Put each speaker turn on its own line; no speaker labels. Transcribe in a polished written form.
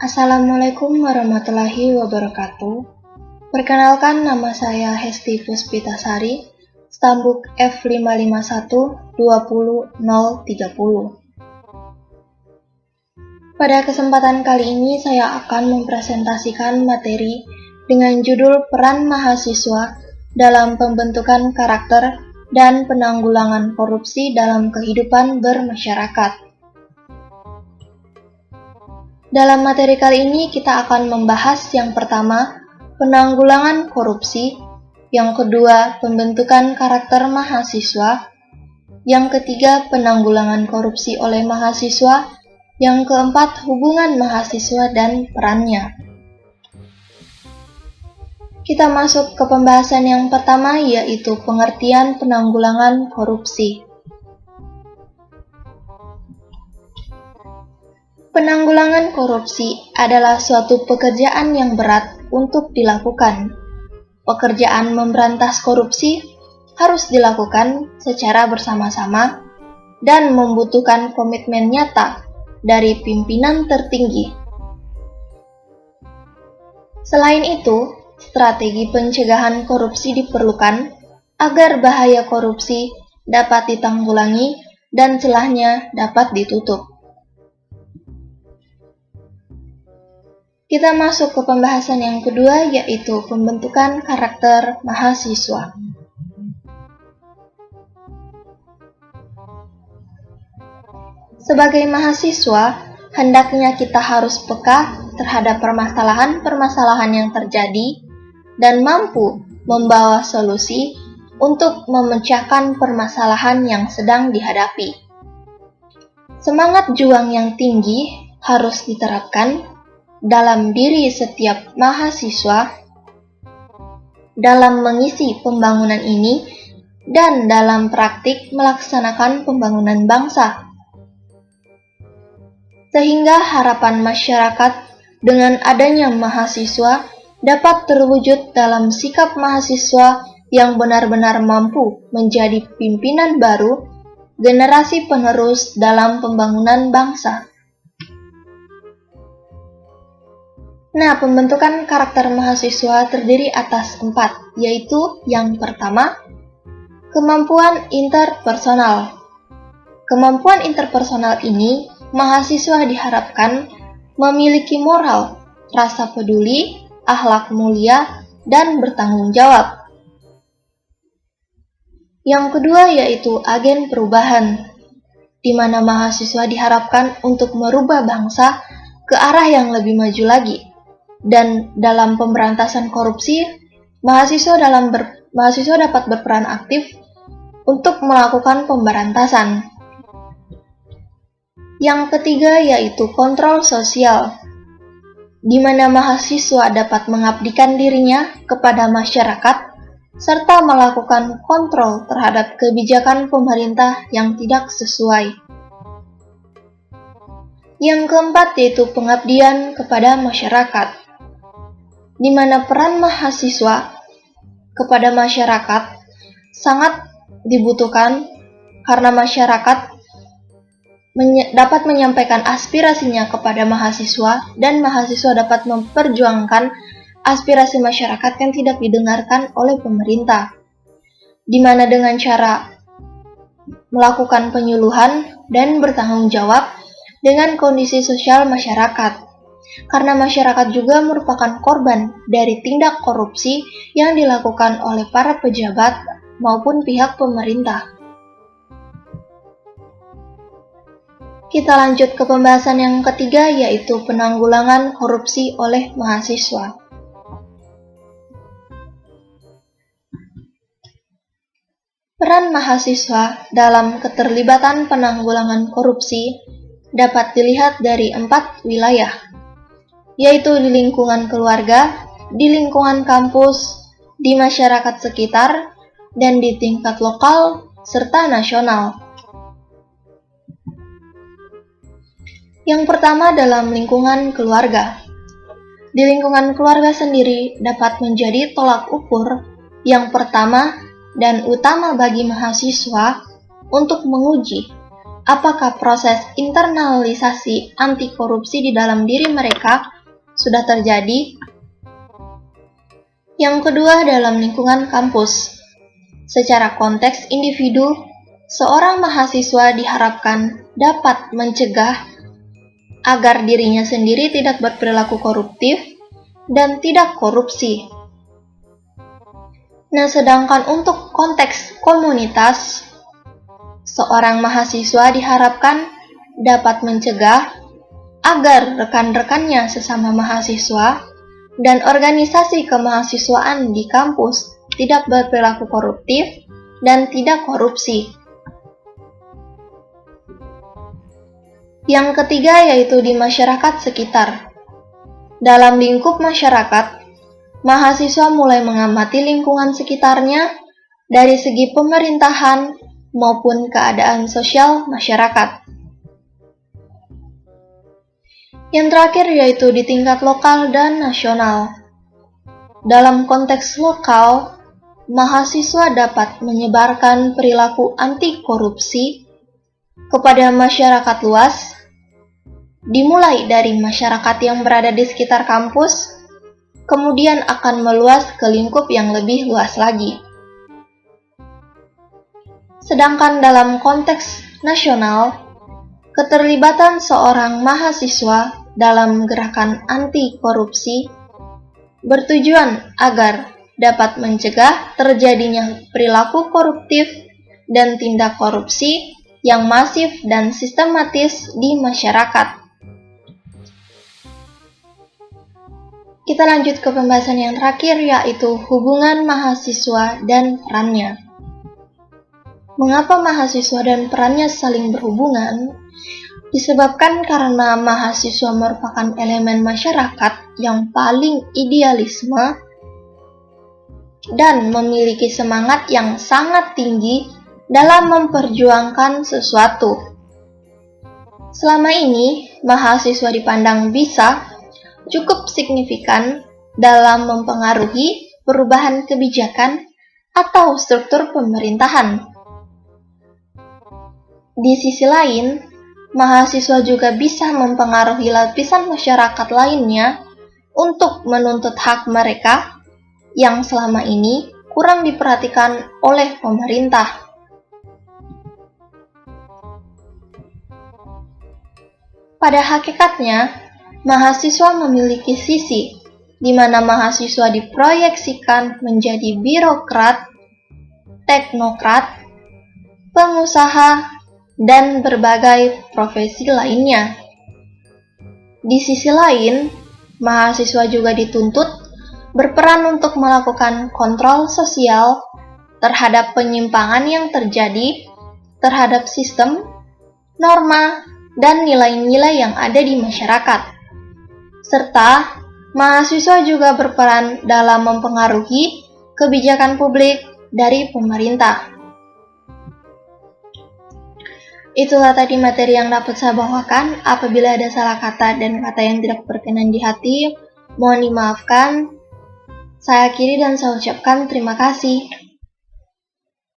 Assalamualaikum warahmatullahi wabarakatuh. Perkenalkan, nama saya Hesti Puspitasari, stambuk F551-20030. Pada kesempatan kali ini saya akan mempresentasikan materi dengan judul Peran Mahasiswa dalam Pembentukan Karakter dan Penanggulangan Korupsi dalam Kehidupan Bermasyarakat. Dalam materi kali ini kita akan membahas yang pertama, penanggulangan korupsi, yang kedua, pembentukan karakter mahasiswa, yang ketiga, penanggulangan korupsi oleh mahasiswa, yang keempat, hubungan mahasiswa dan perannya. Kita masuk ke pembahasan yang pertama, yaitu pengertian penanggulangan korupsi. Penanggulangan korupsi adalah suatu pekerjaan yang berat untuk dilakukan. Pekerjaan memberantas korupsi harus dilakukan secara bersama-sama dan membutuhkan komitmen nyata dari pimpinan tertinggi. Selain itu, strategi pencegahan korupsi diperlukan agar bahaya korupsi dapat ditanggulangi dan celahnya dapat ditutup. Kita masuk ke pembahasan yang kedua, yaitu pembentukan karakter mahasiswa. Sebagai mahasiswa, hendaknya kita harus peka terhadap permasalahan-permasalahan yang terjadi dan mampu membawa solusi untuk memecahkan permasalahan yang sedang dihadapi. Semangat juang yang tinggi harus diterapkan dalam diri setiap mahasiswa dalam mengisi pembangunan ini dan dalam praktik melaksanakan pembangunan bangsa. Sehingga harapan masyarakat dengan adanya mahasiswa dapat terwujud dalam sikap mahasiswa yang benar-benar mampu menjadi pimpinan baru generasi penerus dalam pembangunan bangsa. Nah, pembentukan karakter mahasiswa terdiri atas 4, yaitu yang pertama, kemampuan interpersonal. Kemampuan interpersonal ini, mahasiswa diharapkan memiliki moral, rasa peduli, akhlak mulia, dan bertanggung jawab. Yang kedua yaitu agen perubahan, di mana mahasiswa diharapkan untuk merubah bangsa ke arah yang lebih maju lagi. Dan dalam pemberantasan korupsi, mahasiswa dapat berperan aktif untuk melakukan pemberantasan. Yang ketiga yaitu kontrol sosial, di mana mahasiswa dapat mengabdikan dirinya kepada masyarakat serta melakukan kontrol terhadap kebijakan pemerintah yang tidak sesuai. Yang keempat yaitu pengabdian kepada masyarakat, di mana peran mahasiswa kepada masyarakat sangat dibutuhkan karena masyarakat dapat menyampaikan aspirasinya kepada mahasiswa dan mahasiswa dapat memperjuangkan aspirasi masyarakat yang tidak didengarkan oleh pemerintah, di mana dengan cara melakukan penyuluhan dan bertanggung jawab dengan kondisi sosial masyarakat. Karena masyarakat juga merupakan korban dari tindak korupsi yang dilakukan oleh para pejabat maupun pihak pemerintah. Kita lanjut ke pembahasan yang ketiga, yaitu penanggulangan korupsi oleh mahasiswa. Peran mahasiswa dalam keterlibatan penanggulangan korupsi dapat dilihat dari 4 wilayah, yaitu di lingkungan keluarga, di lingkungan kampus, di masyarakat sekitar, dan di tingkat lokal serta nasional. Yang pertama dalam lingkungan keluarga. Di lingkungan keluarga sendiri dapat menjadi tolak ukur yang pertama dan utama bagi mahasiswa untuk menguji apakah proses internalisasi anti korupsi di dalam diri mereka sudah terjadi. Yang kedua, dalam lingkungan kampus. Secara konteks individu, seorang mahasiswa diharapkan dapat mencegah agar dirinya sendiri tidak berperilaku koruptif dan tidak korupsi. Nah, sedangkan untuk konteks komunitas, seorang mahasiswa diharapkan dapat mencegah agar rekan-rekannya sesama mahasiswa dan organisasi kemahasiswaan di kampus tidak berperilaku koruptif dan tidak korupsi. Yang ketiga yaitu di masyarakat sekitar. Dalam lingkup masyarakat, mahasiswa mulai mengamati lingkungan sekitarnya dari segi pemerintahan maupun keadaan sosial masyarakat. Yang terakhir yaitu di tingkat lokal dan nasional. Dalam konteks lokal, mahasiswa dapat menyebarkan perilaku anti korupsi kepada masyarakat luas, dimulai dari masyarakat yang berada di sekitar kampus, kemudian akan meluas ke lingkup yang lebih luas lagi. Sedangkan dalam konteks nasional, keterlibatan seorang mahasiswa dalam gerakan anti korupsi bertujuan agar dapat mencegah terjadinya perilaku koruptif dan tindak korupsi yang masif dan sistematis di masyarakat. Kita lanjut ke pembahasan yang terakhir, yaitu hubungan mahasiswa dan perannya. Mengapa mahasiswa dan perannya saling berhubungan? Disebabkan karena mahasiswa merupakan elemen masyarakat yang paling idealisme dan memiliki semangat yang sangat tinggi dalam memperjuangkan sesuatu. Selama ini, mahasiswa dipandang bisa cukup signifikan dalam mempengaruhi perubahan kebijakan atau struktur pemerintahan. Di sisi lain, mahasiswa juga bisa mempengaruhi lapisan masyarakat lainnya untuk menuntut hak mereka yang selama ini kurang diperhatikan oleh pemerintah. Pada hakikatnya, mahasiswa memiliki sisi di mana mahasiswa diproyeksikan menjadi birokrat, teknokrat, pengusaha, dan berbagai profesi lainnya. Di sisi lain, mahasiswa juga dituntut berperan untuk melakukan kontrol sosial terhadap penyimpangan yang terjadi terhadap sistem, norma, dan nilai-nilai yang ada di masyarakat. Serta, mahasiswa juga berperan dalam mempengaruhi kebijakan publik dari pemerintah. Itulah tadi materi yang dapat saya bawakan. Apabila ada salah kata dan kata yang tidak berkenan di hati, mohon dimaafkan. Saya akhiri dan saya ucapkan terima kasih.